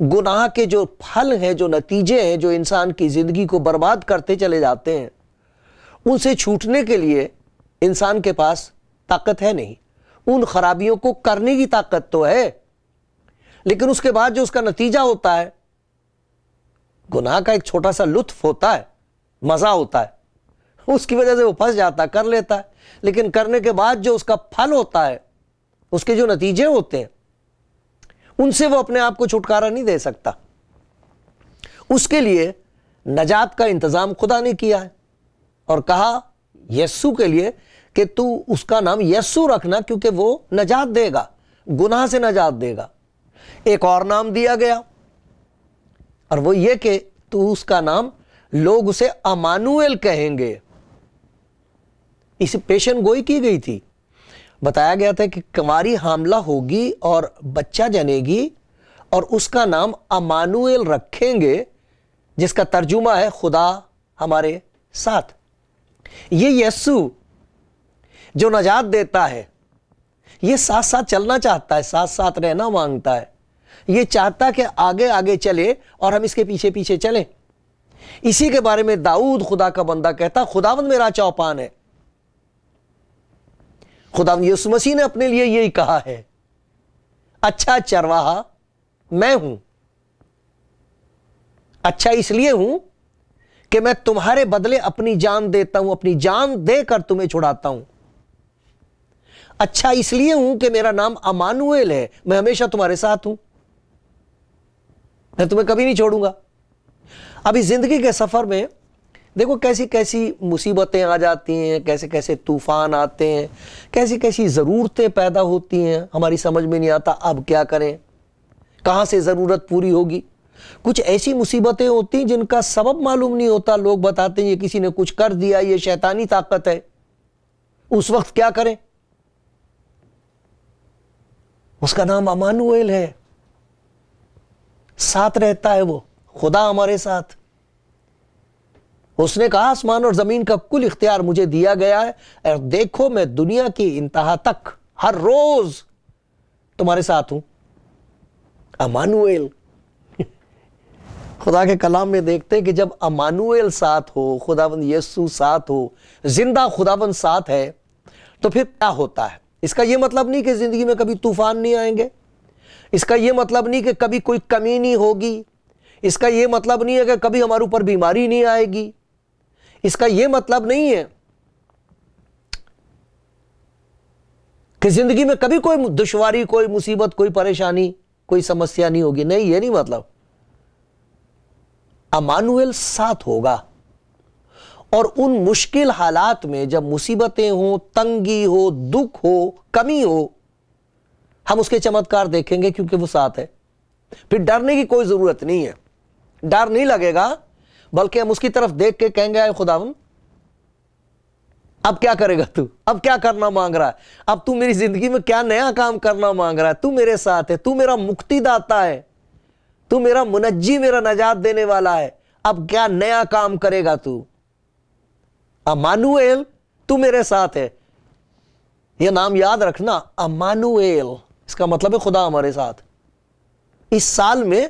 گناہ کے جو پھل ہیں، جو نتیجے ہیں، جو انسان کی زندگی کو برباد کرتے چلے جاتے ہیں، ان سے چھوٹنے کے لیے انسان کے پاس طاقت ہے نہیں۔ ان خرابیوں کو کرنے کی طاقت تو ہے، لیکن اس کے بعد جو اس کا نتیجہ ہوتا ہے، گناہ کا ایک چھوٹا سا لطف ہوتا ہے، مزہ ہوتا ہے، اس کی وجہ سے وہ پھنس جاتا ہے، کر لیتا ہے، لیکن کرنے کے بعد جو اس کا پھل ہوتا ہے، اس کے جو نتیجے ہوتے ہیں، ان سے وہ اپنے آپ کو چھٹکارا نہیں دے سکتا۔ اس کے لیے نجات کا انتظام خدا نے کیا ہے، اور کہا یسوع کے لیے کہ تو اس کا نام یسوع رکھنا، کیونکہ وہ نجات دے گا، گناہ سے نجات دے گا۔ ایک اور نام دیا گیا، اور وہ یہ کہ تو اس کا نام لوگ اسے امانویل کہیں گے۔ اس پیشن گوئی کی گئی تھی، بتایا گیا تھا کہ کنواری حاملہ ہوگی اور بچہ جنے گی، اور اس کا نام امانویل رکھیں گے، جس کا ترجمہ ہے خدا ہمارے ساتھ۔ یہ یسوع جو نجات دیتا ہے، یہ ساتھ ساتھ چلنا چاہتا ہے، ساتھ ساتھ رہنا مانگتا ہے، یہ چاہتا کہ آگے آگے چلے اور ہم اس کے پیچھے پیچھے چلیں۔ اسی کے بارے میں داؤد خدا کا بندہ کہتا، خداوند میرا چوپان ہے۔ خداوند یسوع مسیح نے اپنے لیے یہی کہا ہے، اچھا چرواہا میں ہوں، اچھا اس لیے ہوں کہ میں تمہارے بدلے اپنی جان دیتا ہوں، اپنی جان دے کر تمہیں چھڑاتا ہوں۔ اچھا اس لیے ہوں کہ میرا نام امانویل ہے، میں ہمیشہ تمہارے ساتھ ہوں، میں تمہیں کبھی نہیں چھوڑوں گا۔ ابھی زندگی کے سفر میں دیکھو کیسی کیسی مصیبتیں آ جاتی ہیں، کیسے کیسے طوفان آتے ہیں، کیسی کیسی ضرورتیں پیدا ہوتی ہیں، ہماری سمجھ میں نہیں آتا اب کیا کریں، کہاں سے ضرورت پوری ہوگی۔ کچھ ایسی مصیبتیں ہوتی ہیں جن کا سبب معلوم نہیں ہوتا، لوگ بتاتے ہیں یہ کسی نے کچھ کر دیا، یہ شیطانی طاقت ہے۔ اس وقت کیا کریں؟ اس کا نام امانویل ہے، ساتھ رہتا ہے، وہ خدا ہمارے ساتھ۔ اس نے کہا آسمان اور زمین کا کل اختیار مجھے دیا گیا ہے، اور دیکھو میں دنیا کی انتہا تک ہر روز تمہارے ساتھ ہوں۔ امانویل، خدا کے کلام میں دیکھتے ہیں کہ جب امانویل ساتھ ہو، خداوند یسوع ساتھ ہو، زندہ خداوند ساتھ ہے، تو پھر کیا ہوتا ہے؟ اس کا یہ مطلب نہیں کہ زندگی میں کبھی طوفان نہیں آئیں گے، اس کا یہ مطلب نہیں کہ کبھی کوئی کمی نہیں ہوگی، اس کا یہ مطلب نہیں ہے کہ کبھی ہمارے اوپر بیماری نہیں آئے گی، اس کا یہ مطلب نہیں ہے کہ زندگی میں کبھی کوئی دشواری، کوئی مصیبت، کوئی پریشانی، کوئی سمسیا نہیں ہوگی۔ نہیں، یہ نہیں مطلب۔ امانویل ساتھ ہوگا، اور ان مشکل حالات میں جب مصیبتیں ہوں، تنگی ہو، دکھ ہو، کمی ہو، ہم اس کے چمتکار دیکھیں گے کیونکہ وہ ساتھ ہے۔ پھر ڈرنے کی کوئی ضرورت نہیں ہے، ڈر نہیں لگے گا، بلکہ ہم اس کی طرف دیکھ کے کہیں گے اے خداوند اب کیا کرے گا تو؟ اب کیا کرنا مانگ رہا ہے؟ اب تو میری زندگی میں کیا نیا کام کرنا مانگ رہا ہے؟ تو میرے ساتھ ہے، تو میرا مکتی داتا ہے، تو میرا منجی، میرا نجات دینے والا ہے، اب کیا نیا کام کرے گا تو؟ امانویل، تو میرے ساتھ ہے۔ یہ نام یاد رکھنا، امانویل، اس کا مطلب ہے خدا ہمارے ساتھ۔ اس سال میں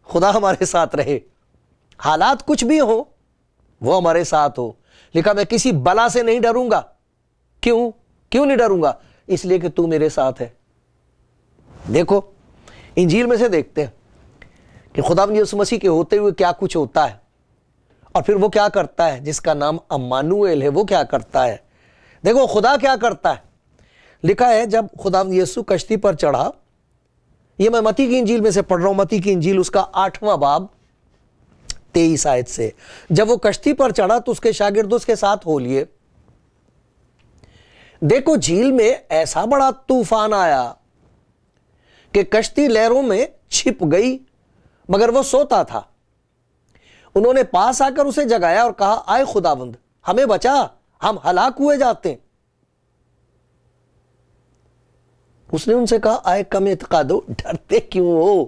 خدا ہمارے ساتھ رہے، حالات کچھ بھی ہو وہ ہمارے ساتھ ہو۔ لکھا میں کسی بلا سے نہیں ڈروں گا۔ کیوں نہیں ڈروں گا؟ اس لیے کہ تو میرے ساتھ ہے۔ دیکھو انجیل میں سے دیکھتے ہیں کہ خداوند یسوع مسیح کے ہوتے ہوئے کیا کچھ ہوتا ہے، اور پھر وہ کیا کرتا ہے جس کا نام امانویل ہے، وہ کیا کرتا ہے۔ دیکھو خدا کیا کرتا ہے۔ لکھا ہے جب خداوند یسوع کشتی پر چڑھا، یہ میں متی کی انجیل میں سے پڑھ رہا ہوں، متی کی انجیل اس کا 8واں باب 23 آیت سے۔ جب وہ کشتی پر چڑھا تو اس کے شاگرد اس کے ساتھ ہو لیے۔ دیکھو جھیل میں ایسا بڑا طوفان آیا کہ کشتی لہروں میں چھپ گئی، مگر وہ سوتا تھا۔ انہوں نے پاس آ کر اسے جگایا اور کہا آئے خداوند ہمیں بچا، ہم ہلاک ہوئے جاتے ہیں۔ اس نے ان سے کہا آئے کم اعتقادو، ڈرتے کیوں ہو؟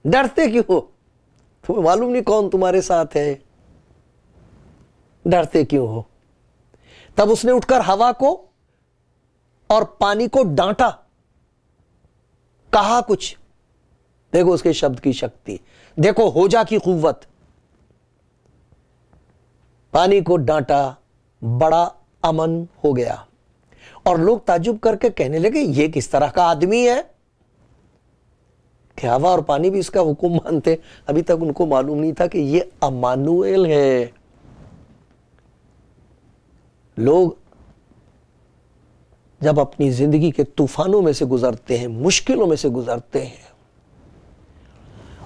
ڈرتے کیوں ہو؟ تمہیں معلوم نہیں کون تمہارے ساتھ ہے؟ ڈرتے کیوں ہو؟ تب اس نے اٹھ کر ہوا کو اور پانی کو ڈانٹا، کہا کچھ دیکھو اس کے شبد کی شکتی، دیکھو ہوجا کی قوت. پانی کو ڈانٹا، بڑا امن ہو گیا. اور لوگ تعجب کر کے کہنے لگے یہ کس طرح کا آدمی ہے کہ ہوا اور پانی بھی اس کا حکم مانتے. ابھی تک ان کو معلوم نہیں تھا کہ یہ امانوئیل ہے. لوگ جب اپنی زندگی کے طوفانوں میں سے گزرتے ہیں، مشکلوں میں سے گزرتے ہیں،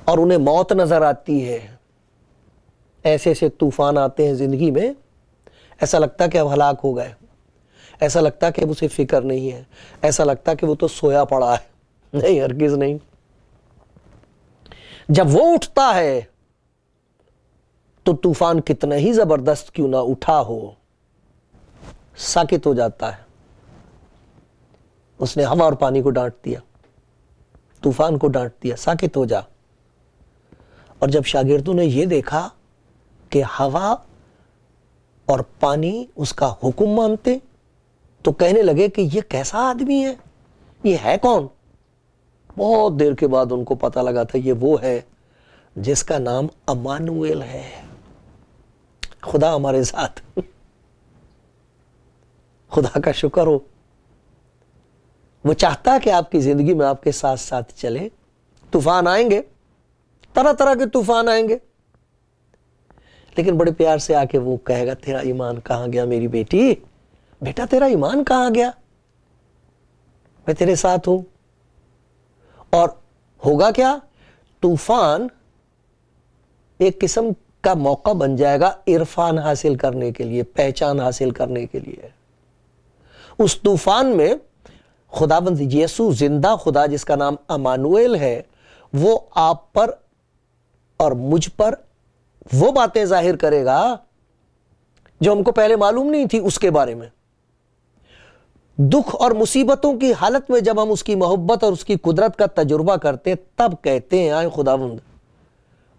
اور انہیں موت نظر آتی ہے، ایسے ایسے طوفان آتے ہیں زندگی میں، ایسا لگتا کہ اب ہلاک ہو گئے، ایسا لگتا کہ اب اسے فکر نہیں ہے، ایسا لگتا کہ وہ تو سویا پڑا ہے. نہیں، ہرگز نہیں. جب وہ اٹھتا ہے تو طوفان کتنا ہی زبردست کیوں نہ اٹھا ہو، ساکت ہو جاتا ہے. اس نے ہوا اور پانی کو ڈانٹ دیا، طوفان کو ڈانٹ دیا، ساکت ہو جا. اور جب شاگردوں نے یہ دیکھا کہ ہوا اور پانی اس کا حکم مانتے تو کہنے لگے کہ یہ کیسا آدمی ہے، یہ ہے کون؟ بہت دیر کے بعد ان کو پتہ لگا تھا یہ وہ ہے جس کا نام امانوئیل ہے، خدا ہمارے ساتھ. خدا کا شکر ہو، وہ چاہتا کہ آپ کی زندگی میں آپ کے ساتھ ساتھ چلے. طوفان آئیں گے، طرح طرح کے طوفان آئیں گے، لیکن بڑے پیار سے آ کے وہ کہے گا تیرا ایمان کہاں گیا میری بیٹی، بیٹا تیرا ایمان کہاں گیا، میں تیرے ساتھ ہوں. اور ہوگا کیا؟ طوفان ایک قسم کا موقع بن جائے گا عرفان حاصل کرنے کے لیے، پہچان حاصل کرنے کے لیے. اس طوفان میں خداوند یسوع زندہ خدا جس کا نام امانوئیل ہے، وہ آپ پر اور مجھ پر وہ باتیں ظاہر کرے گا جو ہم کو پہلے معلوم نہیں تھی اس کے بارے میں. دکھ اور مصیبتوں کی حالت میں جب ہم اس کی محبت اور اس کی قدرت کا تجربہ کرتے ہیں تب کہتے ہیں آئے خداوند،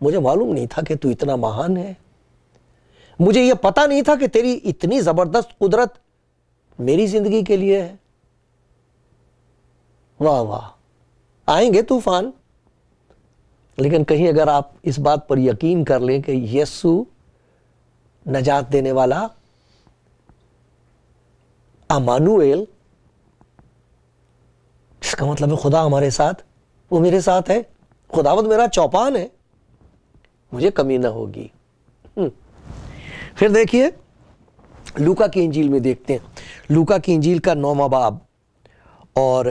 مجھے معلوم نہیں تھا کہ تو اتنا مہان ہے، مجھے یہ پتا نہیں تھا کہ تیری اتنی زبردست قدرت میری زندگی کے لیے ہے. واہ واہ. آئیں گے طوفان، لیکن کہیں اگر آپ اس بات پر یقین کر لیں کہ یسوع نجات دینے والا امانوئیل، اس کا مطلب ہے خدا ہمارے ساتھ، وہ میرے ساتھ ہے، خداوند میرا چوپان ہے، مجھے کمی نہ ہوگی. پھر دیکھیے لوکا کی انجیل میں دیکھتے ہیں، لوکا کی انجیل کا 9واں باب اور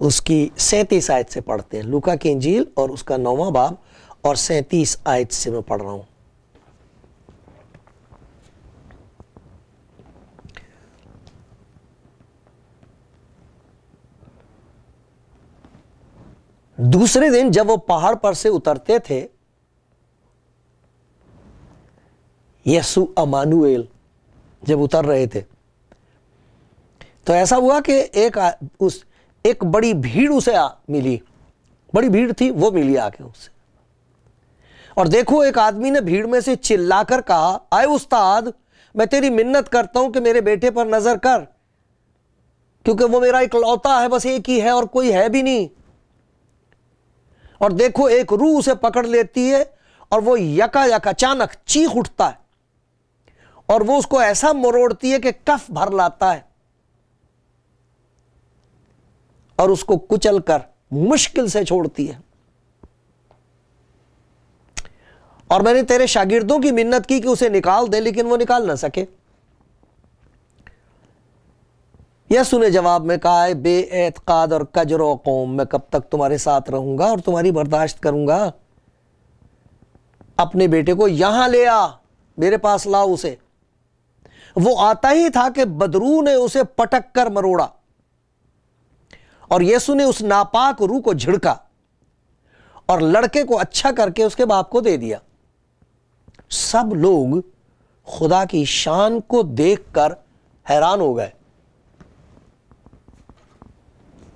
اس کی 37 آیت سے پڑھتے ہیں. لوکا کی انجیل اور اس کا 9واں باب اور 37 آیت سے میں پڑھ رہا ہوں. دوسرے دن جب وہ پہاڑ پر سے اترتے تھے، یسوع امانوئیل جب اتر رہے تھے تو ایسا ہوا کہ ایک بڑی بھیڑ اسے ملی، بڑی بھیڑ تھی وہ ملی آ کے اسے. اور دیکھو ایک آدمی نے بھیڑ میں سے چلا کر کہا، آئے استاد میں تیری منت کرتا ہوں کہ میرے بیٹے پر نظر کر، کیونکہ وہ میرا اکلوتا ہے، بس ایک ہی ہے اور کوئی ہے بھی نہیں. اور دیکھو ایک روح اسے پکڑ لیتی ہے اور وہ یکا اچانک چیخ اٹھتا ہے اور وہ اس کو ایسا مروڑتی ہے کہ کف بھر لاتا ہے اور اس کو کچل کر مشکل سے چھوڑتی ہے. اور میں نے تیرے شاگردوں کی منت کی کہ اسے نکال دے، لیکن وہ نکال نہ سکے. یسوع نے جواب میں کہا، بے اعتقاد اور کجرو قوم، میں کب تک تمہارے ساتھ رہوں گا اور تمہاری برداشت کروں گا؟ اپنے بیٹے کو یہاں لے آ، میرے پاس لاؤ اسے. وہ آتا ہی تھا کہ بدروح نے اسے پٹک کر مروڑا اور یسوع نے اس ناپاک روح کو جھڑکا اور لڑکے کو اچھا کر کے اس کے باپ کو دے دیا. سب لوگ خدا کی شان کو دیکھ کر حیران ہو گئے.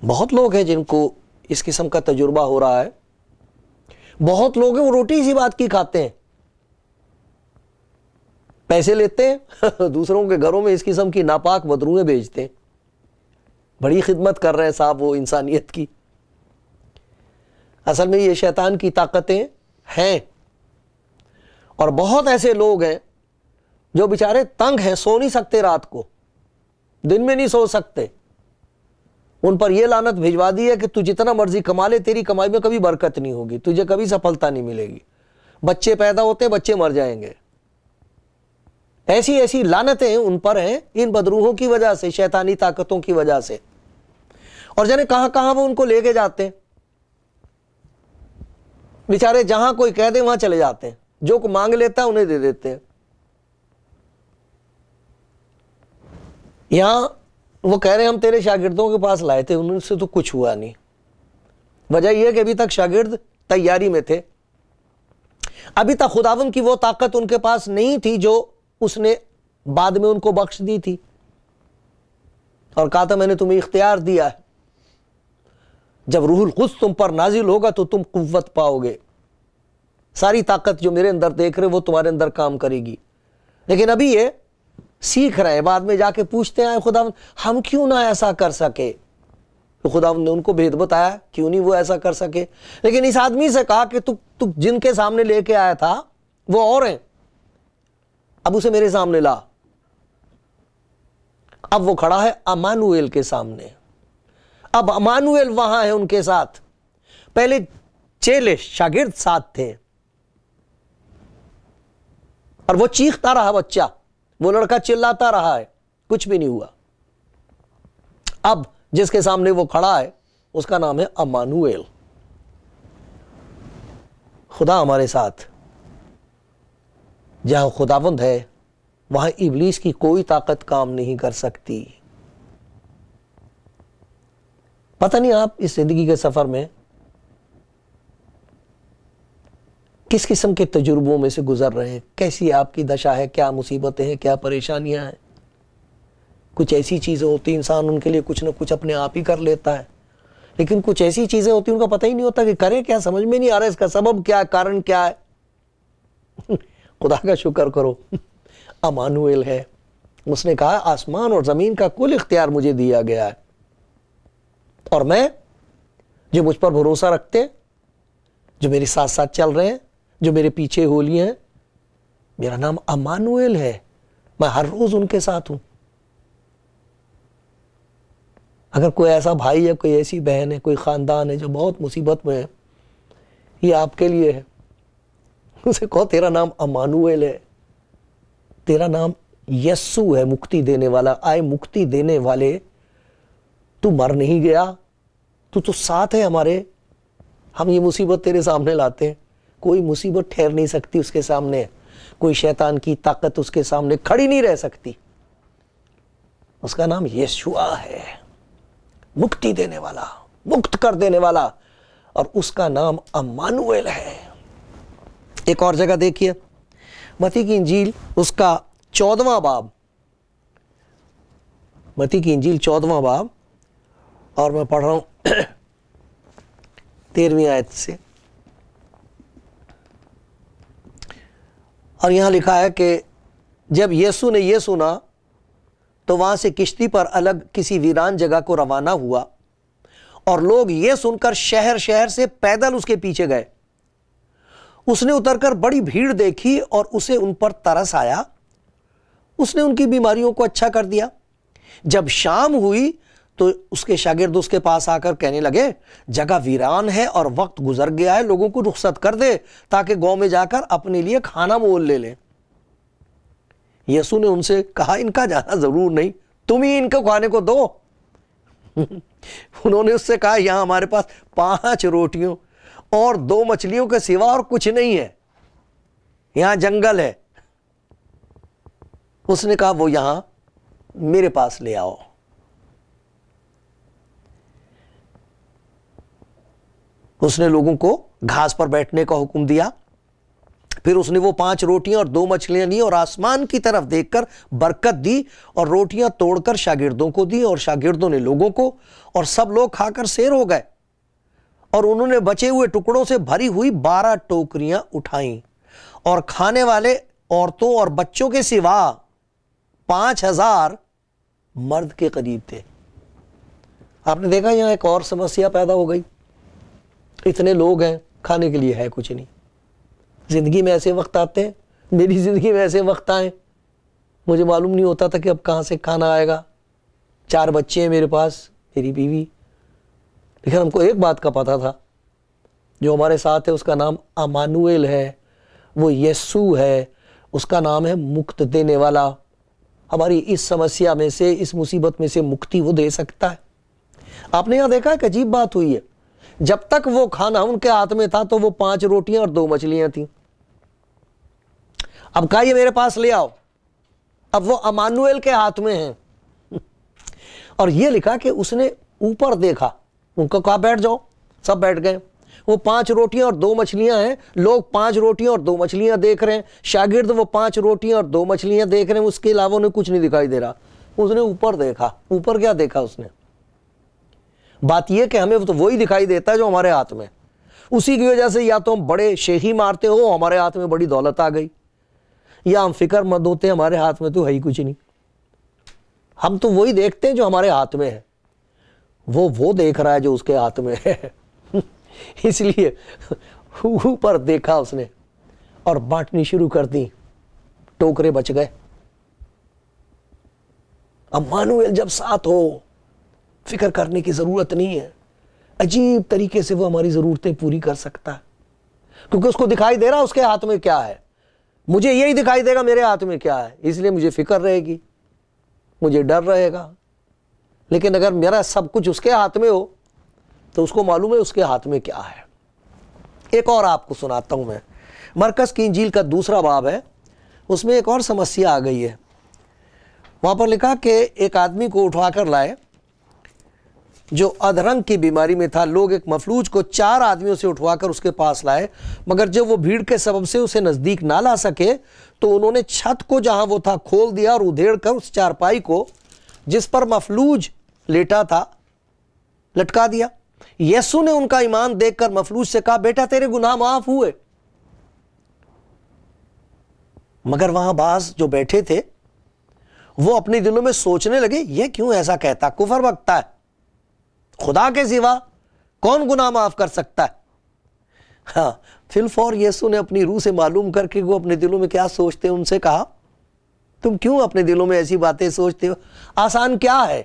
بہت لوگ ہیں جن کو اس قسم کا تجربہ ہو رہا ہے. بہت لوگ ہیں وہ روٹی اسی بات کی کھاتے ہیں، پیسے لیتے ہیں دوسروں کے گھروں میں اس قسم کی ناپاک بدروہیں بھیجتے ہیں. بڑی خدمت کر رہے ہیں صاحب وہ انسانیت کی. اصل میں یہ شیطان کی طاقتیں ہیں، اور بہت ایسے لوگ ہیں جو بیچارے تنگ ہیں، سو نہیں سکتے، رات کو دن میں نہیں سو سکتے، ان پر یہ لعنت بھجوا دی ہے کہ تو جتنا مرضی کما لے، تیری کمائی میں کبھی برکت نہیں ہوگی، تجھے کبھی سفلتا نہیں ملے گی، بچے پیدا ہوتے بچے مر جائیں گے۔ ایسی ایسی لعنتیں ان پر ہیں ان بدروحوں کی وجہ سے، شیطانی طاقتوں کی وجہ سے، اور جانے کہاں کہاں وہ ان کو لے کے جاتے ہیں، بیچارے جہاں کوئی کہہ دے وہاں چلے جاتے ہیں، جو کو مانگ لیتا ہے انہیں دے دیتے ہیں۔ یہاں وہ کہہ رہے ہیں ہم تیرے شاگردوں کے پاس لائے تھے، ان سے تو کچھ ہوا نہیں۔ وجہ یہ کہ ابھی تک شاگرد تیاری میں تھے، ابھی تک خداوند کی وہ طاقت ان کے پاس نہیں تھی جو اس نے بعد میں ان کو بخش دی تھی، اور کہا تھا میں نے تمہیں اختیار دیا ہے، جب روح القدس تم پر نازل ہوگا تو تم قوت پاؤ گے، ساری طاقت جو میرے اندر دیکھ رہے وہ تمہارے اندر کام کرے گی۔ لیکن ابھی یہ سیکھ رہے ہیں، بعد میں جا کے پوچھتے ہیں خداوند ہم کیوں نہ ایسا کر سکے، تو خداوند نے ان کو بھید بتایا کیوں نہیں وہ ایسا کر سکے۔ لیکن اس آدمی سے کہا کہ تو جن کے سامنے لے کے آیا تھا وہ اور ہیں، اب اسے میرے سامنے لا۔ اب وہ کھڑا ہے امانویل کے سامنے، اب امانویل وہاں ہے ان کے ساتھ، پہلے چیلے شاگرد ساتھ تھے، اور وہ چیختا رہا بچہ، وہ لڑکا چلاتا رہا ہے، کچھ بھی نہیں ہوا۔ اب جس کے سامنے وہ کھڑا ہے اس کا نام ہے امانویل، خدا ہمارے ساتھ۔ جہاں خداوند ہے وہاں ابلیس کی کوئی طاقت کام نہیں کر سکتی۔ پتہ نہیں آپ اس زندگی کے سفر میں کس قسم کے تجربوں میں سے گزر رہے ہیں، کیسی آپ کی دشا ہے، کیا مصیبتیں ہیں، کیا پریشانیاں ہیں۔ کچھ ایسی چیزیں ہوتی انسان ان کے لیے کچھ نہ کچھ اپنے آپ ہی کر لیتا ہے، لیکن کچھ ایسی چیزیں ہوتی ان کا پتہ ہی نہیں ہوتا کہ کریں کیا، سمجھ میں نہیں آ رہا اس کا سبب کیا ہے، کارن کیا ہے۔ خدا کا شکر کرو، امانویل ہے، اس نے کہا آسمان اور زمین کا کل اختیار مجھے دیا گیا ہے، اور میں جو مجھ پر بھروسہ رکھتے، جو میرے ساتھ ساتھ چل رہے ہیں، جو میرے پیچھے ہو لیے ہیں، میرا نام امانویل ہے، میں ہر روز ان کے ساتھ ہوں۔ اگر کوئی ایسا بھائی ہے، کوئی ایسی بہن ہے، کوئی خاندان ہے جو بہت مصیبت میں ہے، یہ آپ کے لیے ہے، اسے کہو تیرا نام امانویل ہے، تیرا نام یسوع ہے، مکتی دینے والا، آئے مکتی دینے والے، تو مر نہیں گیا، تو ساتھ ہے ہمارے، ہم یہ مصیبت تیرے سامنے لاتے ہیں، کوئی مصیبت ٹھہر نہیں سکتی اس کے سامنے، کوئی شیطان کی طاقت اس کے سامنے کھڑی نہیں رہ سکتی۔ اس کا نام یسوع ہے، مکتی دینے والا، مکت کر دینے والا، اور اس کا نام امانویل ہے۔ ایک اور جگہ دیکھیے، متی کی انجیل اس کا 14واں باب، متی کی انجیل 14واں باب، اور میں پڑھ رہا ہوں 13ویں آیت سے، اور یہاں لکھا ہے کہ جب یسوع نے یہ سنا تو وہاں سے کشتی پر الگ کسی ویران جگہ کو روانہ ہوا، اور لوگ یہ سن کر شہر شہر سے پیدل اس کے پیچھے گئے۔ اس نے اتر کر بڑی بھیڑ دیکھی اور اسے ان پر ترس آیا، اس نے ان کی بیماریوں کو اچھا کر دیا۔ جب شام ہوئی تو اس کے شاگرد اس کے پاس آ کر کہنے لگے جگہ ویران ہے اور وقت گزر گیا ہے، لوگوں کو رخصت کر دے تاکہ گاؤں میں جا کر اپنے لیے کھانا مول لے لیں۔ یسوع نے ان سے کہا ان کا جانا ضرور نہیں، تم ہی ان کو کھانے کو دو۔ انہوں نے اس سے کہا یہاں ہمارے پاس 5 روٹیوں اور 2 مچھلیوں کے سوا اور کچھ نہیں ہے، یہاں جنگل ہے۔ اس نے کہا وہ یہاں میرے پاس لے آؤ۔ اس نے لوگوں کو گھاس پر بیٹھنے کا حکم دیا، پھر اس نے وہ 5 روٹیاں اور 2 مچھلیاں لی اور آسمان کی طرف دیکھ کر برکت دی اور روٹیاں توڑ کر شاگردوں کو دی اور شاگردوں نے لوگوں کو، اور سب لوگ کھا کر سیر ہو گئے، اور انہوں نے بچے ہوئے ٹکڑوں سے بھری ہوئی 12 ٹوکریاں اٹھائیں، اور کھانے والے عورتوں اور بچوں کے سوا 5000 مرد کے قریب تھے۔ آپ نے دیکھا یہاں ایک اور سمسیا پیدا ہو گئی، اتنے لوگ ہیں، کھانے کے لیے ہے کچھ نہیں۔ زندگی میں ایسے وقت آتے ہیں، میری زندگی میں ایسے وقت آئے، مجھے معلوم نہیں ہوتا تھا کہ اب کہاں سے کھانا آئے گا۔ 4 بچے ہیں میرے پاس، میری بیوی، لیکن ہم کو ایک بات کا پتہ تھا، جو ہمارے ساتھ ہے اس کا نام امانویل ہے، وہ یسوع ہے، اس کا نام ہے مکت دینے والا۔ ہماری اس سمسیا میں سے، اس مصیبت میں سے مکتی وہ دے سکتا ہے۔ آپ نے یہاں دیکھا ایک عجیب بات ہوئی ہے، جب تک وہ کھانا ان کے ہاتھ میں تھا تو وہ 5 روٹیاں اور 2 مچھلیاں تھیں۔ اب کہا یہ میرے پاس لے آؤ، اب وہ امانویل کے ہاتھ میں ہیں۔ اور یہ لکھا کہ اس نے اوپر دیکھا، ان کو کہا بیٹھ جاؤ، سب بیٹھ گئے۔ وہ 5 روٹیاں اور 2 مچھلیاں ہیں، لوگ 5 روٹیاں اور 2 مچھلیاں دیکھ رہے ہیں، شاگرد وہ 5 روٹیاں اور 2 مچھلیاں دیکھ رہے ہیں، اس کے علاوہ انہیں کچھ نہیں دکھائی دے رہا۔ اس نے اوپر دیکھا۔ اوپر کیا دیکھا اس نے؟ بات یہ کہ ہمیں تو وہی دکھائی دیتا ہے جو ہمارے ہاتھ میں، اسی کی وجہ سے یا تو ہم بڑے شیخی مارتے ہو، ہمارے ہاتھ میں بڑی دولت آ گئی، یا ہم فکر مند ہوتے ہیں ہمارے ہاتھ میں تو ہے ہی کچھ نہیں۔ ہم تو وہی دیکھتے ہیں جو ہمارے ہاتھ میں ہے، وہ دیکھ رہا ہے جو اس کے ہاتھ میں ہے۔ اس لیے اوپر دیکھا اس نے اور بانٹنی شروع کر دی، ٹوکرے بچ گئے۔ امانویل جب ساتھ ہو، فکر کرنے کی ضرورت نہیں ہے، عجیب طریقے سے وہ ہماری ضرورتیں پوری کر سکتا ہے، کیونکہ اس کو دکھائی دے رہا اس کے ہاتھ میں کیا ہے۔ مجھے یہی دکھائی دے گا میرے ہاتھ میں کیا ہے، اس لیے مجھے فکر رہے گی، مجھے ڈر رہے گا۔ لیکن اگر میرا سب کچھ اس کے ہاتھ میں ہو تو اس کو معلوم ہے اس کے ہاتھ میں کیا ہے۔ ایک اور آپ کو سناتا ہوں میں، مرکز کی انجیل کا 2 باب ہے، اس میں ایک اور سمسیا آ گئی ہے۔ وہاں پر لکھا کہ ایک آدمی کو اٹھا کر لائے جو ادرنگ کی بیماری میں تھا۔ لوگ ایک مفلوج کو 4 آدمیوں سے اٹھوا کر اس کے پاس لائے، مگر جب وہ بھیڑ کے سبب سے اسے نزدیک نہ لا سکے تو انہوں نے چھت کو جہاں وہ تھا کھول دیا اور ادھیڑ کر اس چارپائی کو جس پر مفلوج لیٹا تھا لٹکا دیا۔ یسوع نے ان کا ایمان دیکھ کر مفلوج سے کہا، بیٹا تیرے گناہ معاف ہوئے۔ مگر وہاں بعض جو بیٹھے تھے وہ اپنے دلوں میں سوچنے لگے، یہ کیوں ایسا کہتا، کفر بکتا ہے، خدا کے سوا کون گناہ معاف کر سکتا ہے؟ ہاں، فی الفور یسوع نے اپنی روح سے معلوم کر کے وہ اپنے دلوں میں کیا سوچتے ہیں ان سے کہا، تم کیوں اپنے دلوں میں ایسی باتیں سوچتے ہو؟ آسان کیا ہے؟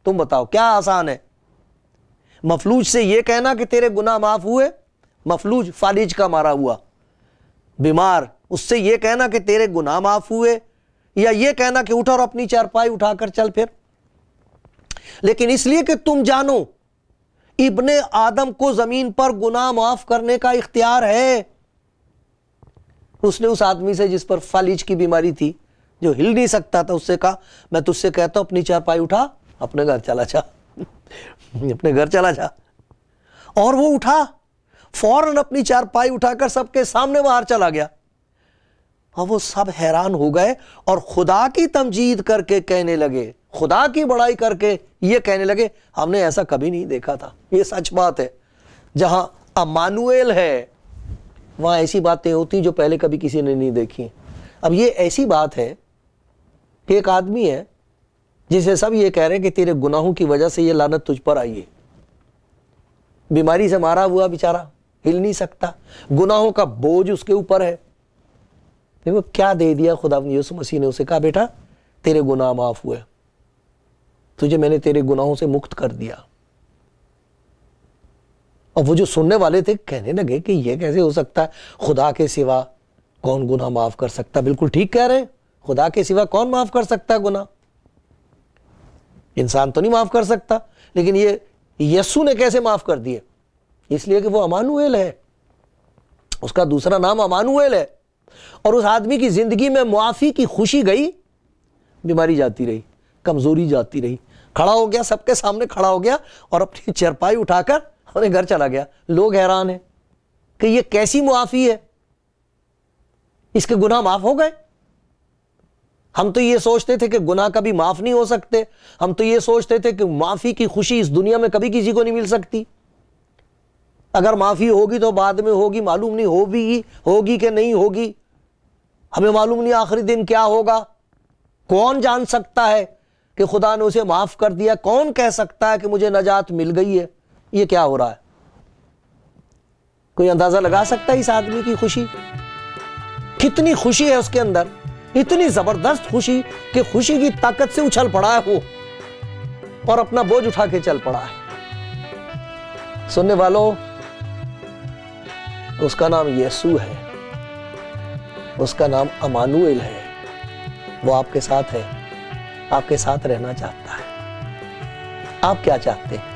تم بتاؤ کیا آسان ہے؟ مفلوج سے یہ کہنا کہ تیرے گناہ معاف ہوئے، مفلوج فالج کا مارا ہوا بیمار، اس سے یہ کہنا کہ تیرے گناہ معاف ہوئے، یا یہ کہنا کہ اٹھ اور اپنی چارپائی اٹھا کر چل پھر؟ لیکن اس لیے کہ تم جانو ابن آدم کو زمین پر گناہ معاف کرنے کا اختیار ہے۔ اس نے اس آدمی سے جس پر فالج کی بیماری تھی، جو ہل نہیں سکتا تھا، اس سے کہا، میں تجھ سے کہتا ہوں اپنی چارپائی اٹھا، اپنے گھر چلا جا، اپنے گھر چلا جا۔ اور وہ اٹھا، فوراً اپنی چارپائی اٹھا کر سب کے سامنے باہر چلا گیا۔ اور وہ سب حیران ہو گئے اور خدا کی تمجید کر کے کہنے لگے، خدا کی بڑائی کر کے یہ کہنے لگے، ہم نے ایسا کبھی نہیں دیکھا تھا۔ یہ سچ بات ہے، جہاں امانویل ہے وہاں ایسی باتیں ہوتی جو پہلے کبھی کسی نے نہیں دیکھی۔ اب یہ ایسی بات ہے کہ ایک آدمی ہے جسے سب یہ کہہ رہے ہیں کہ تیرے گناہوں کی وجہ سے یہ لعنت تجھ پر آئی ہے، بیماری سے مارا ہوا بیچارہ، ہل نہیں سکتا، گناہوں کا بوجھ اس کے اوپر ہے۔ دیکھو کیا دے دیا خدا یسوع مسیح نے، اسے کہا بیٹا تیرے گناہ معاف ہوئے، تجھے میں نے تیرے گناہوں سے مکت کر دیا۔ اور وہ جو سننے والے تھے کہنے لگے کہ یہ کیسے ہو سکتا ہے، خدا کے سوا کون گناہ معاف کر سکتا؟ بالکل ٹھیک کہہ رہے ہیں، خدا کے سوا کون معاف کر سکتا ہے گناہ؟ انسان تو نہیں معاف کر سکتا، لیکن یہ یسوع نے کیسے معاف کر دیے؟ اس لیے کہ وہ امانویل ہے، اس کا دوسرا نام امانویل ہے۔ اور اس آدمی کی زندگی میں معافی کی خوشی گئی، بیماری جاتی رہی، کمزوری جاتی رہی، کھڑا ہو گیا، سب کے سامنے کھڑا ہو گیا اور اپنی چرپائی اٹھا کر اپنے گھر چلا گیا۔ لوگ حیران ہیں کہ یہ کیسی معافی ہے، اس کے گناہ معاف ہو گئے؟ ہم تو یہ سوچتے تھے کہ گناہ کبھی معاف نہیں ہو سکتے، ہم تو یہ سوچتے تھے کہ معافی کی خوشی اس دنیا میں کبھی کسی کو نہیں مل سکتی، اگر معافی ہوگی تو بعد میں ہوگی، معلوم نہیں ہوگی کہ نہیں ہوگی، ہمیں معلوم نہیں آخری دن کیا ہوگا۔ کون جان سکتا ہے کہ خدا نے اسے معاف کر دیا؟ کون کہہ سکتا ہے کہ مجھے نجات مل گئی ہے؟ یہ کیا ہو رہا ہے؟ کوئی اندازہ لگا سکتا ہے اس آدمی کی خوشی؟ کتنی خوشی ہے اس کے اندر، اتنی زبردست خوشی کہ خوشی کی طاقت سے اچھل پڑا ہے وہ اور اپنا بوجھ اٹھا کے چل پڑا ہے۔ سننے والوں، اس کا نام یسوع ہے، اس کا نام امانوئیل ہے۔ وہ آپ کے ساتھ ہے، آپ کے ساتھ رہنا چاہتا ہے۔ آپ کیا چاہتے ہیں؟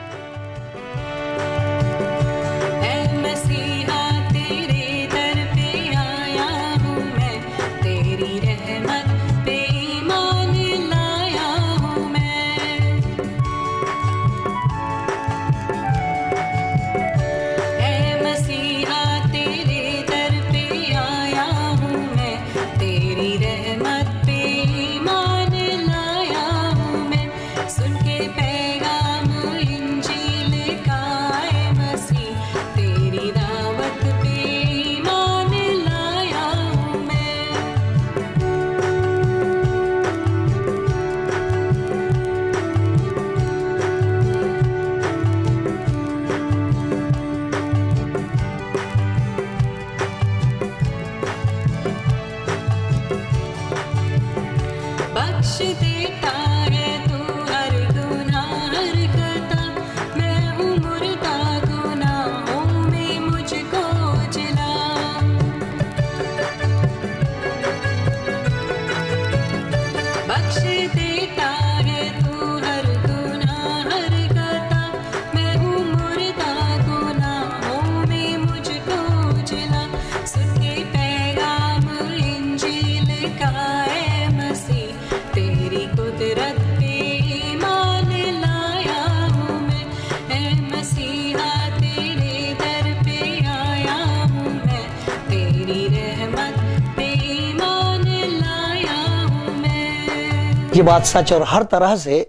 یہ بات سچ اور ہر طرح سے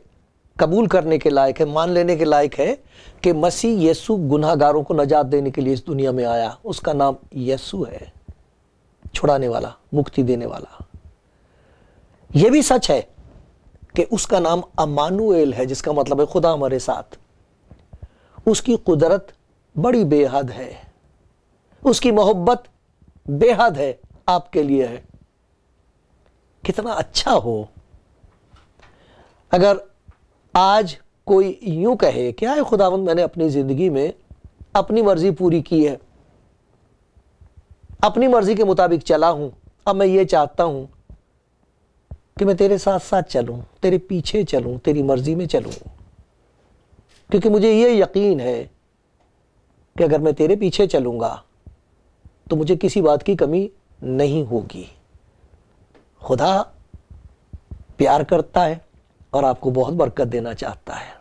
قبول کرنے کے لائق ہے، مان لینے کے لائق ہے کہ مسیح یسوع گناہ گاروں کو نجات دینے کے لیے اس دنیا میں آیا۔ اس کا نام یسوع ہے، چھڑانے والا، مکتی دینے والا۔ یہ بھی سچ ہے کہ اس کا نام امانوئیل ہے، جس کا مطلب ہے خدا ہمارے ساتھ۔ اس کی قدرت بڑی بے حد ہے، اس کی محبت بے حد ہے، آپ کے لیے ہے۔ کتنا اچھا ہو اگر آج کوئی یوں کہے کہ آئے خداوند، میں نے اپنی زندگی میں اپنی مرضی پوری کی ہے، اپنی مرضی کے مطابق چلا ہوں، اب میں یہ چاہتا ہوں کہ میں تیرے ساتھ ساتھ چلوں، تیرے پیچھے چلوں، تیری مرضی میں چلوں، کیونکہ مجھے یہ یقین ہے کہ اگر میں تیرے پیچھے چلوں گا تو مجھے کسی بات کی کمی نہیں ہوگی۔ خدا پیار کرتا ہے اور آپ کو بہت برکت دینا چاہتا ہے۔